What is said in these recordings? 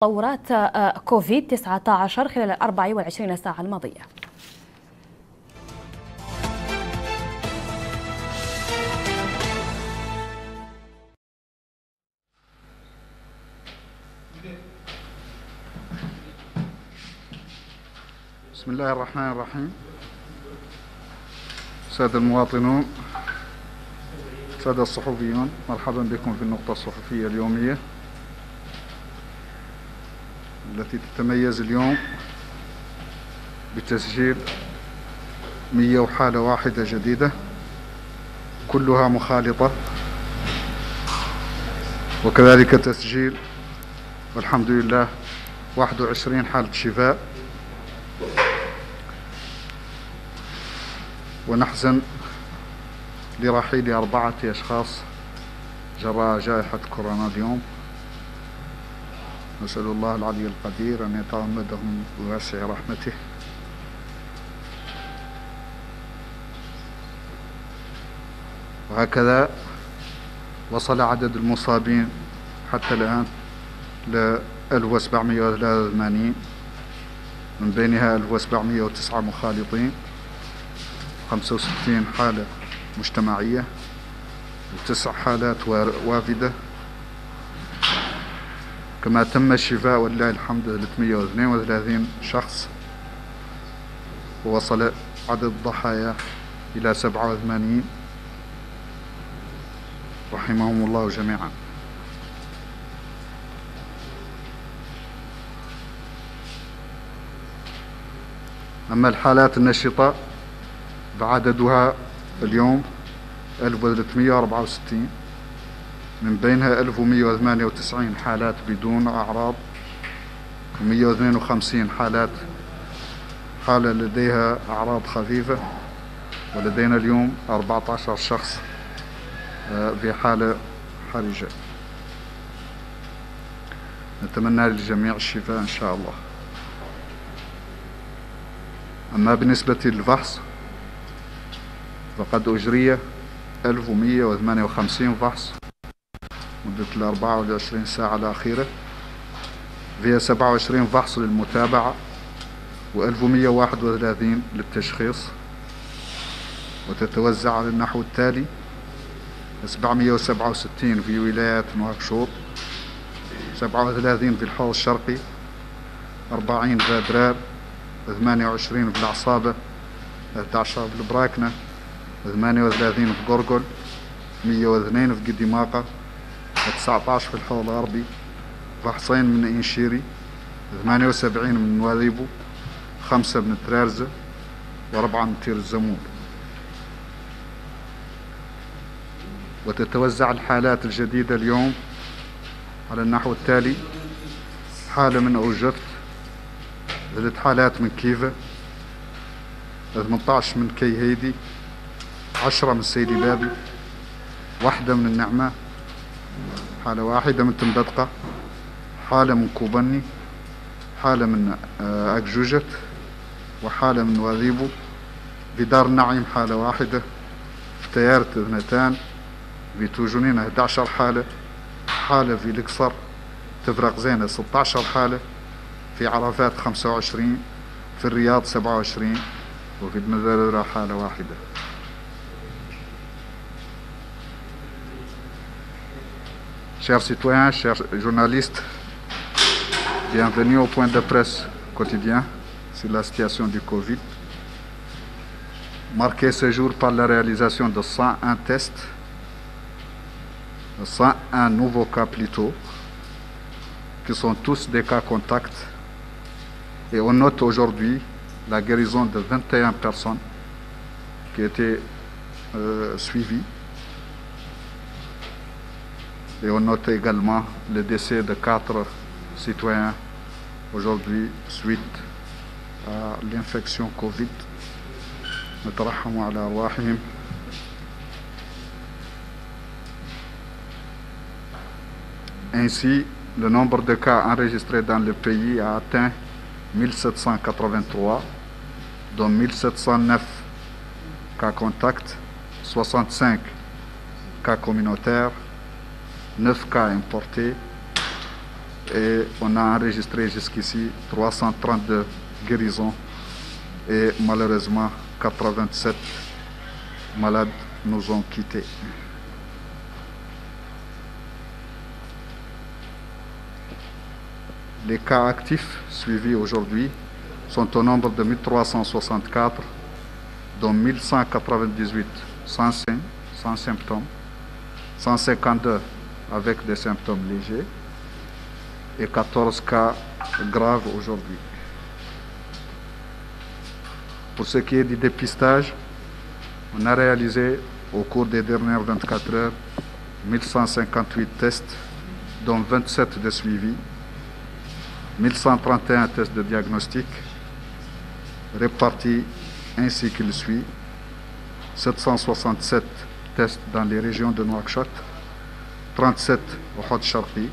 تطورات كوفيد-19 خلال 24 ساعة الماضية. بسم الله الرحمن الرحيم. سادة المواطنون، سادة الصحفيون، مرحبا بكم في النقطة الصحفية اليومية التي تتميز اليوم بتسجيل 100 حالة واحدة جديدة كلها مخالطة، وكذلك تسجيل والحمد لله 21 حالة شفاء. ونحزن لرحيل 4 أشخاص جراء جائحة كورونا اليوم. نسأل الله العلي القدير أن يتغمدهم بواسع رحمته. وهكذا وصل عدد المصابين حتى الآن ل 1783، من بينها 1709 مخالطين، 65 حالة مجتمعية، و9 حالات وافدة. كما تم الشفاء ولله الحمد 332 شخص، ووصل عدد الضحايا إلى 87 رحمهم الله جميعا. أما الحالات النشطة فعددها اليوم 1364، من بينها 1198 حالات بدون أعراض، و152 حالة لديها أعراض خفيفة. ولدينا اليوم 14 شخص في حالة حرجة. نتمنى للجميع الشفاء إن شاء الله. أما بالنسبة للفحص فقد أجري 1158 فحص مدة 24 ساعة الأخيرة، فيها 27 فحص للمتابعة و1131 للتشخيص، وتتوزع على النحو التالي: 767 في ولايات نواكشوط، 37 في الحوض الشرقي، 40 في أدرار، 28 في العصابة، 11 في البراكنة، 38 في قرقل، 102 في قديماقة، 19 في الحوض الغربي، فحصين من إنشيري، 78 من نواذيبو، 5 من ترارزة، و4 من تير الزمور. وتتوزع الحالات الجديدة اليوم على النحو التالي: حالة من أوجفت، 3 حالات من كيفا، 18 من كيهيدي، 10 من سيدي بابي، 1 من النعمة، حالة واحدة من تنبدقة، حالة من كوبني، حالة من أكجوجت، وحالة من واذيبو. بدار النعيم حالة واحدة، في تيارة 2، في توجونين 11 حالة، حالة في القصر تفرق زينة 16 حالة، في عرفات 25، في الرياض 27، وفي المزارة حالة واحدة. Chers citoyens, chers journalistes, bienvenue au point de presse quotidien sur la situation du Covid, marqué ce jour par la réalisation de 101 tests, 101 nouveaux cas plutôt, qui sont tous des cas contacts. Et on note aujourd'hui la guérison de 21 personnes qui étaient suivies. Et on note également le décès de 4 citoyens aujourd'hui suite à l'infection Covid. نترحم على أرواحهم. Ainsi, le nombre de cas enregistrés dans le pays a atteint 1783, dont 1709 cas contacts, 65 cas communautaires, 9 cas importés et on a enregistré jusqu'ici 332 guérisons et malheureusement 87 malades nous ont quittés. Les cas actifs suivis aujourd'hui sont au nombre de 1364, dont 1198 sans symptômes, 152 avec des symptômes légers et 14 cas graves aujourd'hui. Pour ce qui est du dépistage, on a réalisé au cours des dernières 24 heures 1158 tests, dont 27 de suivi, 1131 tests de diagnostic, répartis ainsi qu'il suit: 767 tests dans les régions de Nouakchott, 37 au Hod Sharqi,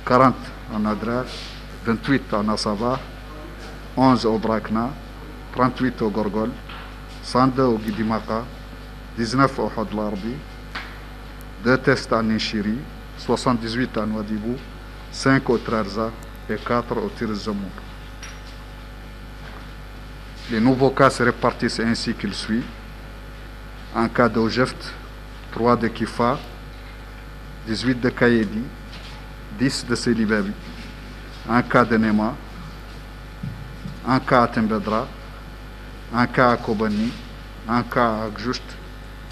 40 en Adrar, 28 en Asaba, 11 au Brakna, 38 au Gorgol, 102 au Guidimaka, 19 au Hod Larbi, 2 tests en Nchiri, 78 en Ouadibou, 5 au Trarza et 4 au Tir Zemour. Les nouveaux cas se répartissent ainsi qu'il suit: un cas d'Ojeft, 3 de Kifa, 18 de Kayedi, 10 de Selibabi, un cas de Nema, un cas à Tembedra, un cas à Kobani, un cas à Gjoust,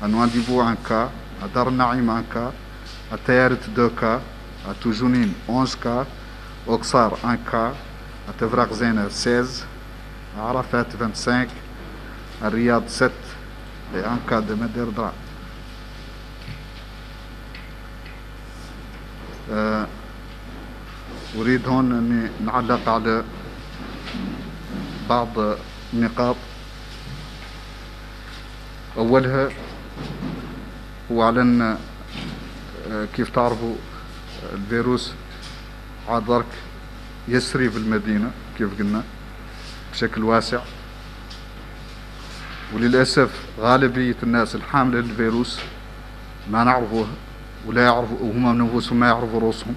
à Nouadhibou un cas, à Dar Naïm un cas, à Tayarit 2 cas, à Toujounine 11 cas, Oksar 1 cas, à Tevrak Zener 16, à Arafat 25, à Riyad 7 et un cas de Mederdra. أريد هون أني نعلق على بعض النقاط. أولها هو على أن كيف تعرفوا الفيروس عاد يسري في المدينة كيف قلنا بشكل واسع، وللأسف غالبية الناس الحاملة للفيروس ما نعرفوها ولا يعرفوا، وهم من أنفسهم ما يعرفوا رؤوسهم،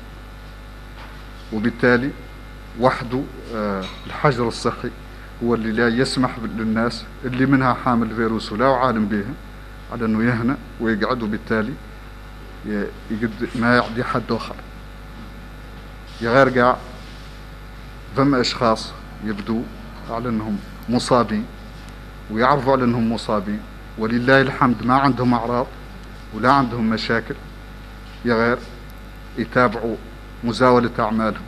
وبالتالي وحده الحجر الصحي هو اللي لا يسمح للناس اللي منها حامل الفيروس ولا عالم به على انه يهنأ ويقعد، وبالتالي ما يعدي حد اخر. غير قاع ثم اشخاص يبدو على انهم مصابين ويعرفوا على انهم مصابين، ولله الحمد ما عندهم اعراض ولا عندهم مشاكل، غير يتابعوا مزاولة أعمالهم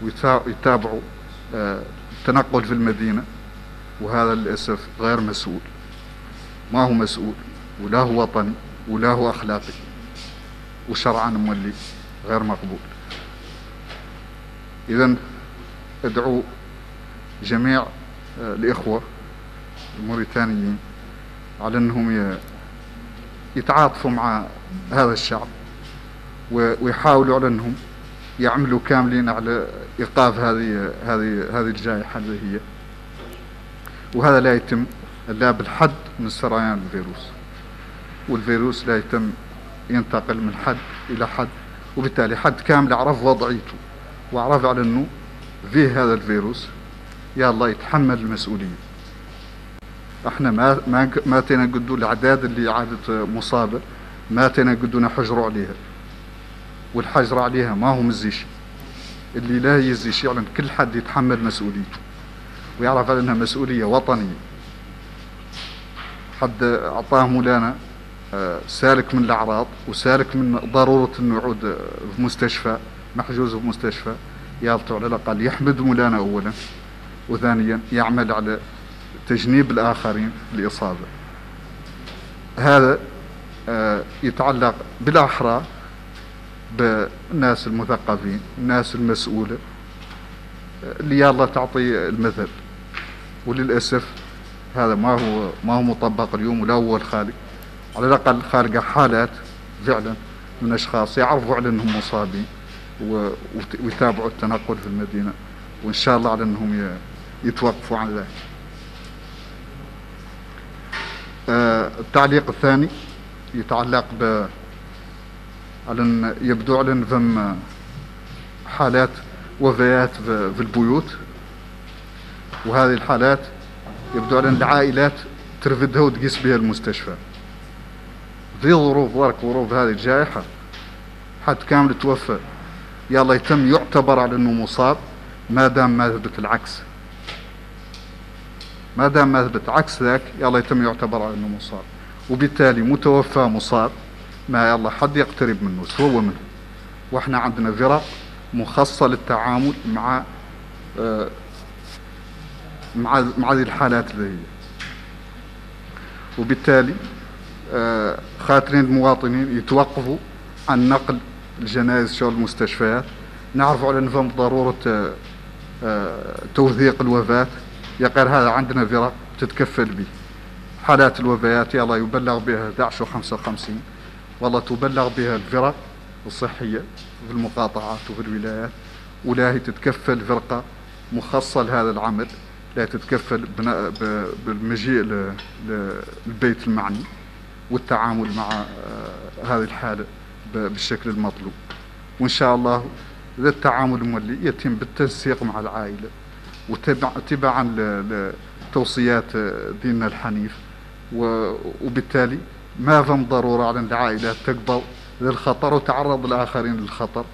ويتابعوا التنقل في المدينة، وهذا للأسف غير مسؤول، ما هو مسؤول ولا هو وطني ولا هو أخلاقي، وشرعا مولي غير مقبول. إذن أدعو جميع الإخوة الموريتانيين على أنهم يتعاطفوا مع هذا الشعب ويحاولوا على أنهم يعملوا كاملين على إيقاف هذه الجائحة اللي هي، وهذا لا يتم إلا بالحد من سريان الفيروس، والفيروس لا يتم ينتقل من حد إلى حد، وبالتالي حد كامل عرف وضعيته وعرف على أنه فيه هذا الفيروس، يا الله يتحمل المسؤولية. احنا ما تينا نقدوا الأعداد اللي عادت مصابة، ما تينا نقدوا نحجروا عليها، والحجر عليها ما هو مزيش، اللي لا يزيش يعلن كل حد يتحمل مسؤوليته ويعرف على انها مسؤولية وطنية. حد اعطاه مولانا سالك من الاعراض وسالك من ضرورة انه يعود في مستشفى، محجوز في مستشفى، يالطو على الاقل يحمد مولانا اولا، وثانيا يعمل على تجنيب الاخرين الاصابة. هذا يتعلق بالاحرى بالناس المثقفين، الناس المسؤولة اللي يلا تعطي المثل، وللأسف هذا ما هو مطبق اليوم ولا هو الخالق. على الأقل خالق حالات فعلا من أشخاص يعرفوا على أنهم مصابين ويتابعوا التنقل في المدينة، وإن شاء الله على أنهم يتوقفوا عن ذلك. التعليق الثاني يتعلق على أن يبدو على أن ثم حالات وفيات في البيوت، وهذه الحالات يبدو على أن العائلات ترفدها وتقيس بها المستشفى في ظروف ظروف هذه الجائحة. حد كامل توفى يلا يتم يعتبر على أنه مصاب ما دام ما ثبت العكس، ما دام ما ثبت عكس ذاك يلا يتم يعتبر على أنه مصاب، وبالتالي متوفى مصاب ما يلا حد يقترب منه سوى منه. واحنا عندنا فرق مخصصة للتعامل مع هذه الحالات اللي هي، وبالتالي خاطرين المواطنين يتوقفوا عن نقل الجنائز شو المستشفيات. نعرفوا على نظام ضرورة توثيق الوفاة، يقال هذا عندنا فرق تتكفل به. حالات الوفيات يلا يبلغ بها 11 و55 والله تبلغ بها الفرق الصحية في المقاطعات وفي الولايات، ولا هي تتكفل فرقة مخصصة لهذا العمل، لا تتكفل بالمجيء للبيت المعني والتعامل مع هذه الحالة بالشكل المطلوب. وإن شاء الله ذا التعامل المولي يتم بالتنسيق مع العائلة وتبعا لتوصيات ديننا الحنيف، وبالتالي ما فهم ضرورة على العائلات تقبل ذا الخطر وتعرض الآخرين للخطر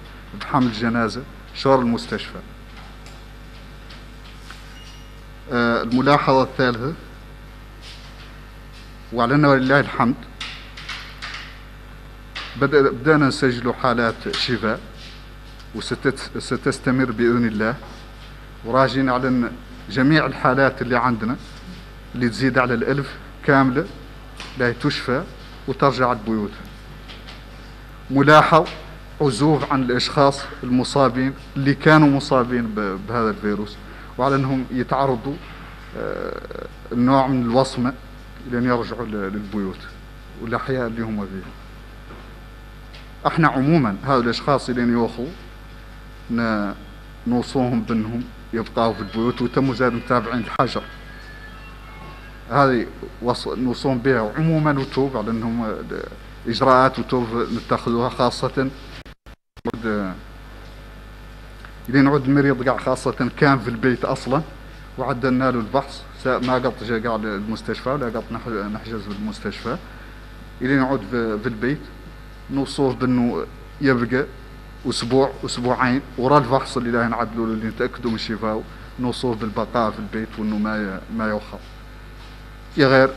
بحمل الجنازة شور المستشفى. الملاحظة الثالثة، وعلينا ولله الحمد بدأنا نسجل حالات شفاء وستستمر بإذن الله، وراجين على أن جميع الحالات اللي عندنا اللي تزيد على 1000 كاملة لا تشفى وترجع لبيوتها. ملاحظ عزوف عن الأشخاص المصابين اللي كانوا مصابين بهذا الفيروس، وعلى أنهم يتعرضوا النوع من الوصمة لأن يرجعوا للبيوت والأحياء اللي هم فيها. احنا عموما هؤلاء الأشخاص اللي يوصلوا نوصوهم بأنهم يبقوا في البيوت، وتموا زاد متابعين الحجر هذه نوصوهم بها وعموما، وتوب على أنهم إجراءات وتوب نتخذوها، خاصة إذا نعود المريض قاع خاصة كان في البيت أصلا وعدلنا له الفحص ما قط جا قاع للمستشفى ولا قط نحجز بالمستشفى. إذا نعود في البيت نوصوه بأنه يبقى أسبوع أسبوعين ورا الفحص اللي لا نعدلوا له اللي نتأكدوا من شفاءه، نوصوه بالبقاء في البيت وأنه ما يوخر. يا غير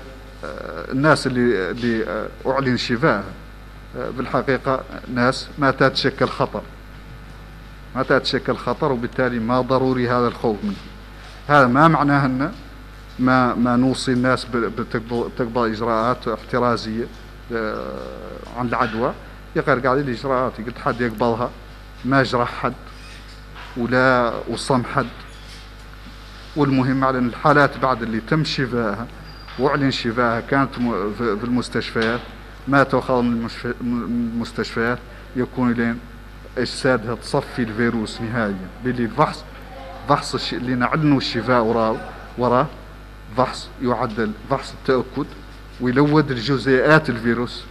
الناس اللي أعلن شفاء بالحقيقة ناس ما تتشكل خطر، وبالتالي ما ضروري هذا الخوف منه. هذا ما معناه أن ما نوصي الناس بتقبل إجراءات احترازية عن العدوى. يقر قاعد الإجراءات قلت حد يقبلها ما جرح حد ولا وصم حد. والمهم على أن الحالات بعد اللي تم شفائها واعلن شفائها كانت في المستشفيات ما تأخذ من المستشفيات يكون لين اجسادها تصفي الفيروس نهائيا، باللي فحص اللي نعلنوا الشفاء وراه فحص يعدل فحص التأكد ويلود الجزيئات الفيروس،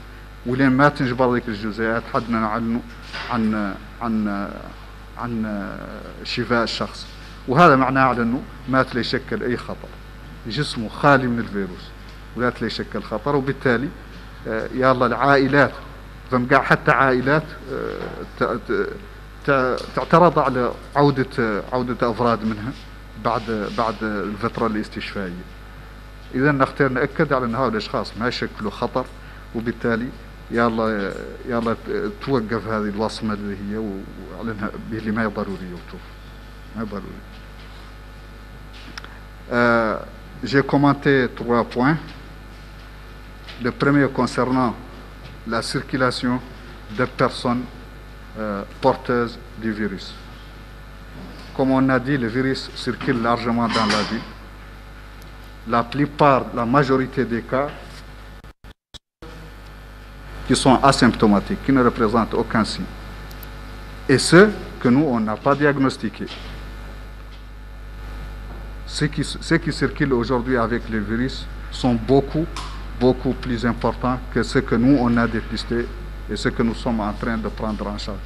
ولين ما تنجبر ذيك الجزيئات حدنا نعلنوا عن شفاء الشخص. وهذا معناه على انه ما تلي يشكل اي خطر، جسمه خالي من الفيروس ولا تلي يشكل خطر. وبالتالي يلا العائلات فمقع حتى عائلات تعترض على عودة أفراد منها بعد الفترة الاستشفائية. إذا نختار نأكد على أن هؤلاء الأشخاص ما يشكلوا خطر، وبالتالي يلا توقف هذه الوصمة اللي هي وعلنها اللي ما هي ضرورية وتوف ما هي ضرورية. J'ai commenté 3 points. Le premier concernant la circulation des personnes porteuses du virus. Comme on a dit, le virus circule largement dans la ville. La majorité des cas qui sont asymptomatiques, qui ne représentent aucun signe. Et ceux que nous, on n'a pas diagnostiqués. Ceux qui circulent aujourd'hui avec le virus sont beaucoup plus importants que ceux que nous, on a dépistés et ceux que nous sommes en train de prendre en charge.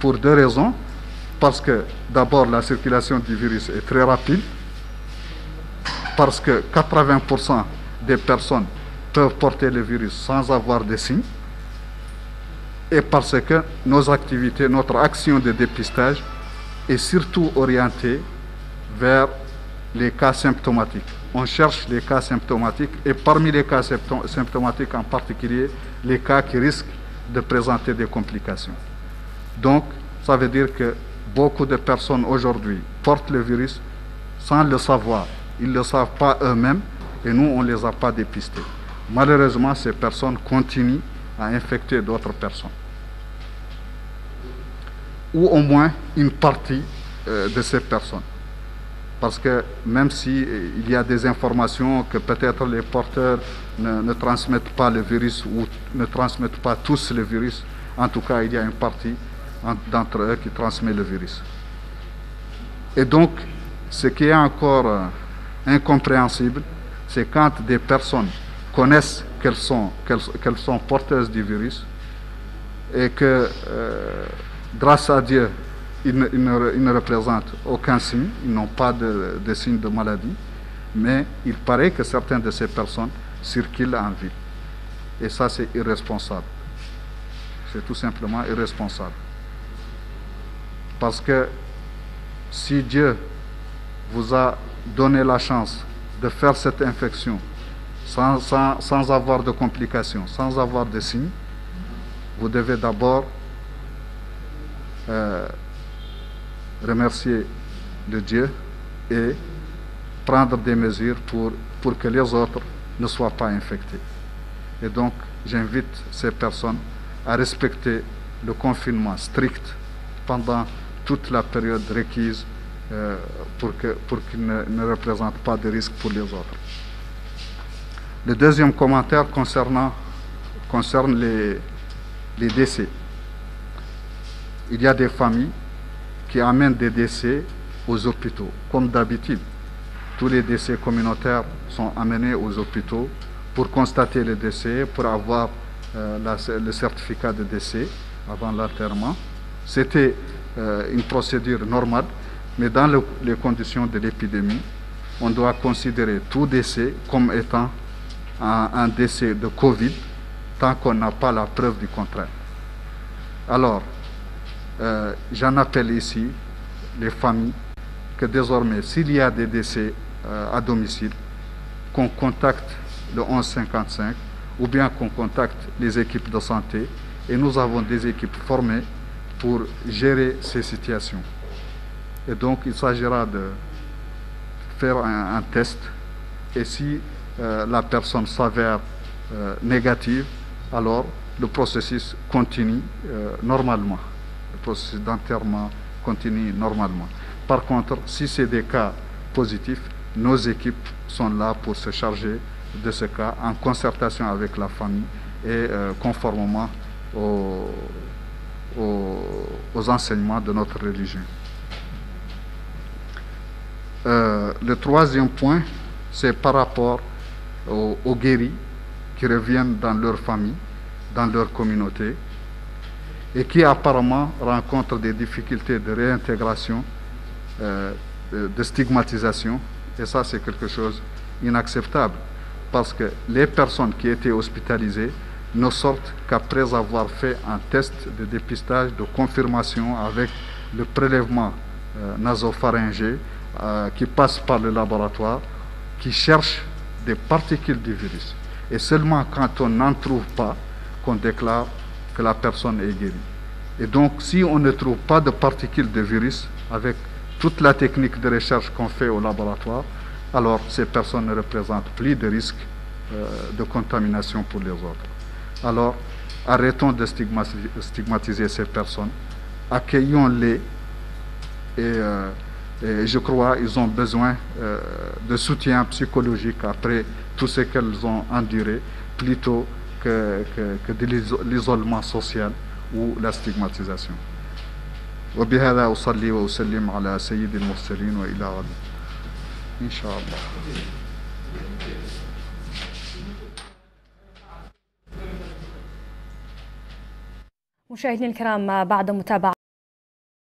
Pour 2 raisons. Parce que d'abord la circulation du virus est très rapide, parce que 80% des personnes peuvent porter le virus sans avoir de signes, et parce que nos activités, notre action de dépistage est surtout orientée vers les cas symptomatiques. On cherche les cas symptomatiques et parmi les cas symptomatiques en particulier, les cas qui risquent de présenter des complications. Donc, ça veut dire que beaucoup de personnes aujourd'hui portent le virus sans le savoir. Ils ne le savent pas eux-mêmes et nous, on ne les a pas dépistés. Malheureusement, ces personnes continuent à infecter d'autres personnes. Ou au moins une partie de ces personnes. Parce que même s'il y a des informations que peut-être les porteurs ne transmettent pas le virus ou ne transmettent pas tous le virus, en tout cas il y a une partie d'entre eux qui transmet le virus. Et donc, ce qui est encore incompréhensible, c'est quand des personnes connaissent qu'elles sont porteuses du virus et que, grâce à Dieu, ils ne représentent aucun signe, ils n'ont pas de signe de maladie, mais il paraît que certaines de ces personnes circulent en ville. Et ça, c'est irresponsable. C'est tout simplement irresponsable. Parce que si Dieu vous a donné la chance de faire cette infection sans avoir de complications, sans avoir de signes, vous devez d'abord remercier le Dieu et prendre des mesures pour que les autres ne soient pas infectés. Et donc, j'invite ces personnes à respecter le confinement strict pendant toute la période requise pour qu'ils ne représentent pas de risque pour les autres. Le deuxième commentaire concerne les décès. Il y a des familles qui amènent des décès aux hôpitaux, comme d'habitude. Tous les décès communautaires sont amenés aux hôpitaux pour constater le décès, pour avoir le certificat de décès avant l'enterrement. C'était une procédure normale, mais dans les conditions de l'épidémie, on doit considérer tout décès comme étant un décès de Covid, tant qu'on n'a pas la preuve du contraire. Alors, j'en appelle ici les familles que désormais, s'il y a des décès à domicile, qu'on contacte le 1155 ou bien qu'on contacte les équipes de santé, et nous avons des équipes formées pour gérer ces situations. Et donc il s'agira de faire un test, et si la personne s'avère négative, alors le processus continue normalement. Le processus d'enterrement continue normalement. Par contre, si c'est des cas positifs, nos équipes sont là pour se charger de ce cas en concertation avec la famille et conformément aux enseignements de notre religion. Le troisième point, c'est par rapport aux guéris qui reviennent dans leur famille, dans leur communauté, et qui apparemment rencontrent des difficultés de réintégration, de stigmatisation, et ça c'est quelque chose d'inacceptable, parce que les personnes qui étaient hospitalisées ne sortent qu'après avoir fait un test de dépistage, de confirmation avec le prélèvement nasopharyngé qui passe par le laboratoire, qui cherche des particules du virus. Et seulement quand on n'en trouve pas, qu'on déclare que la personne est guérie. Et donc, si on ne trouve pas de particules de virus, avec toute la technique de recherche qu'on fait au laboratoire, alors ces personnes ne représentent plus de risque de contamination pour les autres. Alors, arrêtons de stigmatiser ces personnes, accueillons-les, et je crois qu'ils ont besoin de soutien psychologique après tout ce qu'elles ont enduré, plutôt que de l'isolement social ou la stigmatisation. وبهذا أصلي وأسلم على سيد المرسلين وإلى غد إن شاء الله. مشاهدينا الكرام، بعد متابعة